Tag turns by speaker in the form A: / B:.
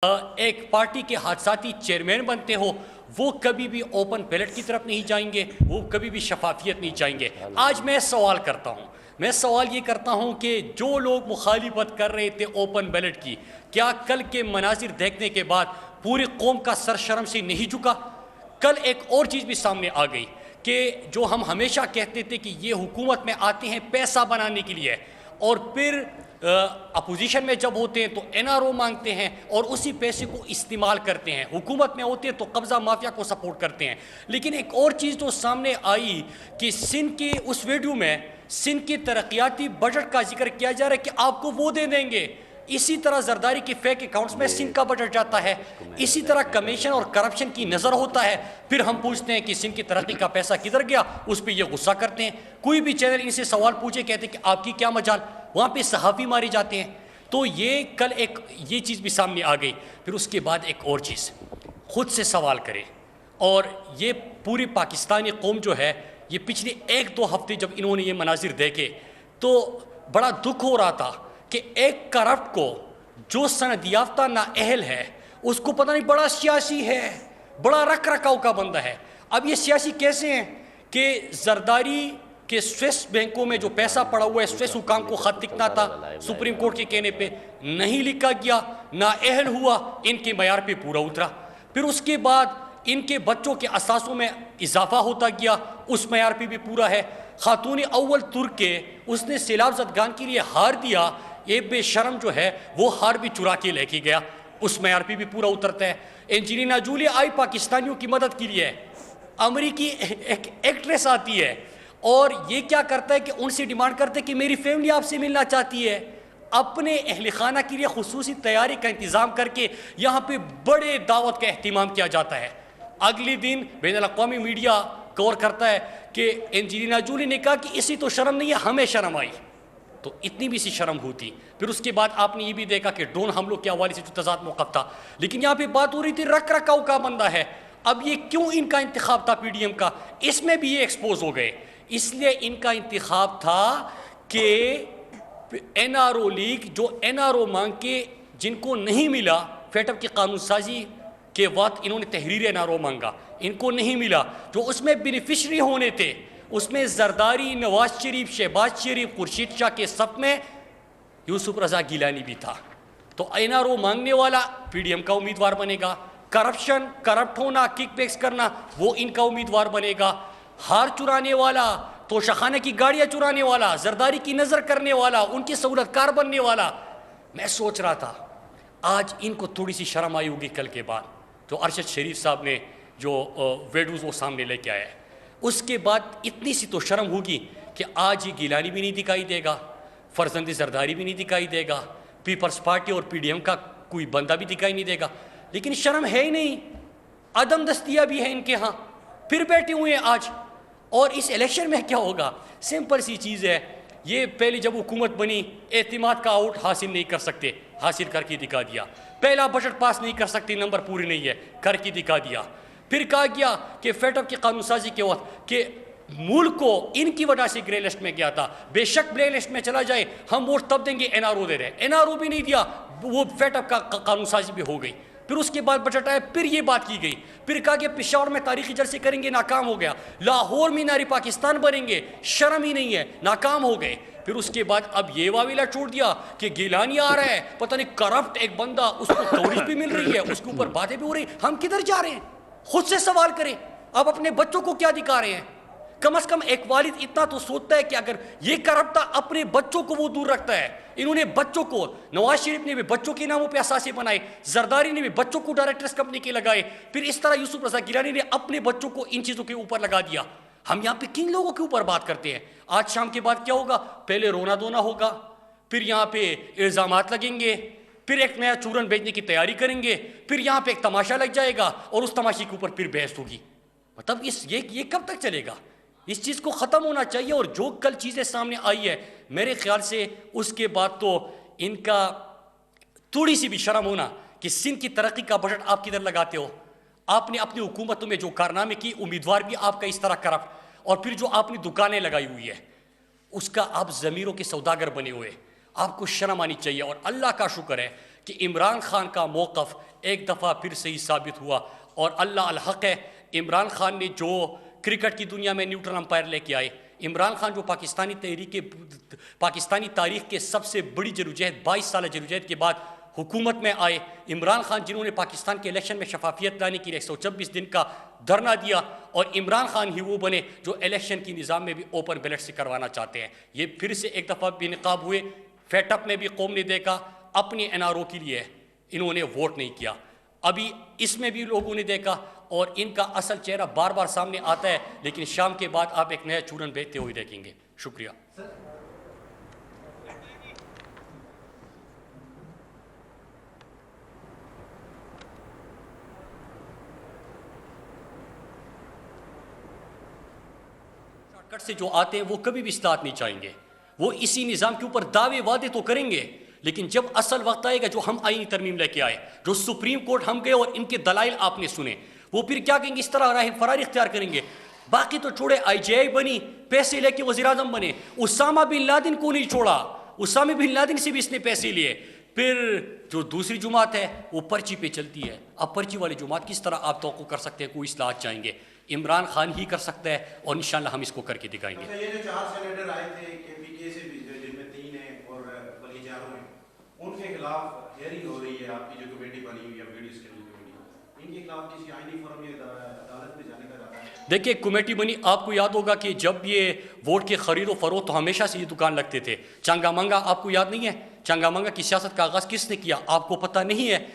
A: ایک پارٹی کے حادثاتی چیئرمین بنتے ہو، وہ کبھی بھی اوپن بیلٹ کی طرف نہیں جائیں گے، وہ کبھی بھی شفافیت نہیں چاہیں گے۔ آج میں سوال یہ کرتا ہوں کہ جو لوگ مخالفت کر رہے تھے اوپن بیلٹ کی، کیا کل کے مناظر دیکھنے کے بعد پوری قوم کا سر شرم سے نہیں جھکا؟ کل ایک اور چیز بھی سامنے آ گئی کہ جو ہم ہمیشہ کہتے تھے کہ یہ حکومت میں آتے ہیں پیسہ بنانے کے لیے، اور پھر اپوزیشن میں جب ہوتے ہیں تو این آر او مانگتے ہیں اور اسی پیسے کو استعمال کرتے ہیں، حکومت میں ہوتے ہیں تو قبضہ مافیا کو سپورٹ کرتے ہیں۔ لیکن ایک اور چیز تو سامنے آئی کہ سندھ کی اس ویڈیو میں سندھ کی ترقیاتی بجٹ کا ذکر کیا جا رہا ہے کہ آپ کو وہ دے دیں گے، اسی طرح زرداری کی فیک اکاؤنٹس میں سندھ کا بجٹ جاتا ہے، اسی طرح کمیشن اور کرپشن کی نظر ہوتا ہے۔ پھر ہم پوچھتے ہیں کہ سندھ کی ترقی کا پیسہ کدھر گیا، اس پہ یہ غصہ کرتے ہیں۔ کوئی بھی چینل ان سے سوال پوچھے کہتے ہیں کہ آپ کی کیا مجال، وہاں پہ صحافی مارے جاتے ہیں۔ تو یہ کل یہ چیز بھی سامنے آ گئی۔ پھر اس کے بعد ایک اور چیز، خود سے سوال کرے، اور یہ پوری پاکستانی قوم جو ہے، یہ پچھلے 1-2 ہفتے جب انہوں نے یہ مناظر دیکھے تو بڑا دکھ ہو رہا تھا کہ ایک کرپٹ کو جو سند یافتہ نااہل ہے، اس کو پتہ نہیں بڑا سیاسی ہے، بڑا رکھ رکھاؤ کا بندہ ہے۔ اب یہ سیاسی کیسے ہیں کہ زرداری کہ سویس بینکوں میں جو پیسہ پڑا ہوا ہے، سویس حکام کو خط لکھنا تھا، سپریم کورٹ کے کہنے پہ نہیں لکھا گیا، نااہل ہوا، ان کے معیار پہ پورا اترا۔ پھر اس کے بعد ان کے بچوں کے اثاثوں میں اضافہ ہوتا گیا، اس معیار پہ بھی پورا ہے۔ خاتون اول ترک کے اس نے سیلاب زدگان کے لیے ہار دیا، یہ بے شرم جو ہے وہ ہار بھی چرا کے لے کے گیا، اس معیار پہ بھی پورا اترتا ہے۔ اینجلینا جولی آئی پاکستانیوں کی مدد کے لیے، امریکی ایک ایکٹریس آتی ہے اور یہ کیا کرتا ہے کہ ان سے ڈیمانڈ کرتے ہیں کہ میری فیملی آپ سے ملنا چاہتی ہے، اپنے اہل خانہ کے لیے خصوصی تیاری کا انتظام کر کے یہاں پہ بڑے دعوت کا اہتمام کیا جاتا ہے۔ اگلی دن بین الاقوامی میڈیا کور کرتا ہے کہ اینجلینا جولی نے کہا کہ اسی تو شرم نہیں ہے، ہمیں شرم آئی، تو اتنی بھی سی شرم ہوتی۔ پھر اس کے بعد آپ نے یہ بھی دیکھا کہ ڈرون حملوں کے حوالے سے جو تضاد موقف تھا، لیکن یہاں پہ بات ہو رہی تھی رکھ رکھاؤ کا بندہ ہے۔ اب یہ کیوں ان کا انتخاب تھا پی ڈی ایم کا، اس میں بھی یہ ایکسپوز ہو گئے۔ اس لیے ان کا انتخاب تھا کہ این آر او لیگ، جو این آر او مانگ کے جن کو نہیں ملا، فیٹ اپ کی قانون سازی کے وقت انہوں نے تحریر این آر او مانگا، ان کو نہیں ملا، جو اس میں بینیفیشری ہونے تھے، اس میں زرداری، نواز شریف، شہباز شریف، خورشید شاہ کے سب میں یوسف رضا گیلانی بھی تھا۔ تو این آر او مانگنے والا پی ڈی ایم کا امیدوار بنے گا، کرپشن، کرپٹ ہونا، کک بیکس کرنا، وہ ان کا امیدوار بنے گا، ہار چرانے والا، توشخانہ کی گاڑیاں چرانے والا، زرداری کی نظر کرنے والا، ان کی سہولت کار بننے والا۔ میں سوچ رہا تھا آج ان کو تھوڑی سی شرم آئی ہوگی کل کے بعد، تو ارشد شریف صاحب نے جو ویڈیوز وہ سامنے لے کے آیا ہے، اس کے بعد اتنی سی تو شرم ہوگی کہ آج یہ گیلانی بھی نہیں دکھائی دے گا، فرزند زرداری بھی نہیں دکھائی دے گا، پیپلز پارٹی اور پی ڈی ایم کا کوئی بندہ بھی دکھائی نہیں دے گا۔ لیکن شرم ہے ہی نہیں، عدم دستیابی بھی ہے ان کے ہاں، پھر بیٹھے ہوئے ہیں آج۔ اور اس الیکشن میں کیا ہوگا؟ سمپل سی چیز ہے، یہ پہلے جب حکومت بنی اعتماد کا آؤٹ حاصل نہیں کر سکتے، حاصل کر کے دکھا دیا۔ پہلا بجٹ پاس نہیں کر سکتے، نمبر پورے نہیں ہے، کر کے دکھا دیا۔ پھر کہا گیا کہ فیٹ اپ کی قانون سازی کے وقت کہ ملک کو ان کی وجہ سے گرے لسٹ میں گیا تھا، بے شک گرے لسٹ میں چلا جائے ہم ووٹ تب دیں گے، این آر او دے رہے، این آر او بھی نہیں دیا، وہ فیٹ اپ کا قانون سازی بھی ہو گئی۔ پھر اس کے بعد بجٹ آیا، پھر یہ بات کی گئی، پھر کہا کہ پشاور میں تاریخی جلسے کریں گے، ناکام ہو گیا، لاہور میں ناری پاکستان بنیں گے، شرم ہی نہیں ہے، ناکام ہو گئے۔ پھر اس کے بعد اب یہ واویلا چھوڑ دیا کہ گیلانی آ رہا ہے، پتہ نہیں کرپٹ ایک بندہ، اس کو کوریج بھی مل رہی ہے، اس کے اوپر باتیں بھی ہو رہی ہیں۔ ہم کدھر جا رہے ہیں؟ خود سے سوال کریں، اب اپنے بچوں کو کیا دکھا رہے ہیں؟ کم از کم ایک والد اتنا تو سوچتا ہے کہ اگر یہ کرپٹ تھا، اپنے بچوں کو وہ دور رکھتا ہے۔ انہوں نے بچوں کو، نواز شریف نے بھی بچوں کے ناموں پہ اثاثے بنائے، زرداری نے بھی بچوں کو ڈائریکٹرز کمپنی کے لگائے، پھر اس طرح یوسف رضا گیلانی نے اپنے بچوں کو ان چیزوں کے اوپر لگا دیا۔ ہم یہاں پہ کن لوگوں کے اوپر بات کرتے ہیں؟ آج شام کے بعد کیا ہوگا؟ پہلے رونا دھونا ہوگا، پھر یہاں پہ الزامات لگیں گے، پھر ایک نیا چورن بیچنے کی تیاری کریں گے، پھر یہاں پہ ایک تماشا لگ جائے گا اور اس تماشے کے اوپر پھر بحث ہوگی۔ مطلب یہ کب تک چلے گا؟ اس چیز کو ختم ہونا چاہیے۔ اور جو کل چیزیں سامنے آئی ہے، میرے خیال سے اس کے بعد تو ان کا تھوڑی سی بھی شرم ہونا کہ سندھ کی ترقی کا بجٹ آپ کدھر لگاتے ہو؟ آپ نے اپنی حکومتوں میں جو کارنامے کی، امیدوار بھی آپ کا اس طرح کرپٹ، اور پھر جو آپ نے دکانیں لگائی ہوئی ہے اس کا آپ ضمیروں کے سوداگر بنے ہوئے، آپ کو شرم آنی چاہیے۔ اور اللہ کا شکر ہے کہ عمران خان کا موقف ایک دفعہ پھر سے ہی ثابت ہوا، اور اللہ الحق ہے عمران خان نے جو کرکٹ کی دنیا میں نیوٹرل امپائر لے کے آئے، عمران خان جو پاکستانی تاریخ کے سب سے بڑی جدوجہد 22 سالہ جدوجہد کے بعد حکومت میں آئے، عمران خان جنہوں نے پاکستان کے الیکشن میں شفافیت لانے کے لیے 126 دن کا دھرنا دیا، اور عمران خان ہی وہ بنے جو الیکشن کی نظام میں بھی اوپن بیلٹ سے کروانا چاہتے ہیں۔ یہ پھر سے ایک دفعہ بے نقاب ہوئے، فیٹ اپ میں بھی قوم نے دیکھا، اپنے این آر او کے لیے انہوں نے ووٹ نہیں کیا، ابھی اس میں بھی لوگوں نے دیکھا، اور ان کا اصل چہرہ بار بار سامنے آتا ہے، لیکن شام کے بعد آپ ایک نیا چورن بیچتے ہوئے دیکھیں گے۔ شکریہ۔ شارٹ کٹ سے جو آتے ہیں وہ کبھی بھی اصلاحات نہیں چاہیں گے، وہ اسی نظام کے اوپر دعوے وعدے تو کریں گے، لیکن جب اصل وقت آئے گا، جو ہم آئینی ترمیم لے کے آئے، جو سپریم کورٹ ہم گئے اور ان کے دلائل آپ نے سنے، وہ پھر کیا کہیں گے؟ اس طرح راہ فرار اختیار کریں گے۔ باقی تو چھوڑے، آئی جے آئی بنی، پیسے لے کے وزیر اعظم بنے، اسامہ بن لادن کو نہیں چھوڑا، اسامہ بن لادن سے بھی اس نے پیسے لیے۔ پھر جو دوسری جماعت ہے وہ پرچی پہ چلتی ہے، اب پرچی والی جماعت کس طرح آپ توقع کر سکتے ہیں کوئی اصلاحات چاہیں گے؟ عمران خان ہی کر سکتا ہے، اور انشاءاللہ ہم اس کو کر کے دکھائیں گے۔
B: یہ جو 4 سینیٹر آئے تھے کے پی کے سے بھی، جن میں 3 ہیں اور بلی چاروں ہیں، ان کے خلاف ہیئرنگ ہو رہی ہے، آپ کی جو کمیٹی بنی ہوئی ہے ویڈیو اسکیننگ کمیٹی، ان کے خلاف کسی آئینی فورم یا عدالت میں جانے کا ارادہ ہے؟
A: دیکھیں کمیٹی بنی، آپ کو یاد ہوگا کہ جب یہ ووٹ کے خرید و فروخت، تو ہمیشہ سے یہ دکان لگتے تھے، چنگا منگا، آپ کو یاد نہیں ہے؟ چنگا منگا کی سیاست کا آغاز کس نے کیا؟ آپ کو پتہ نہیں ہے؟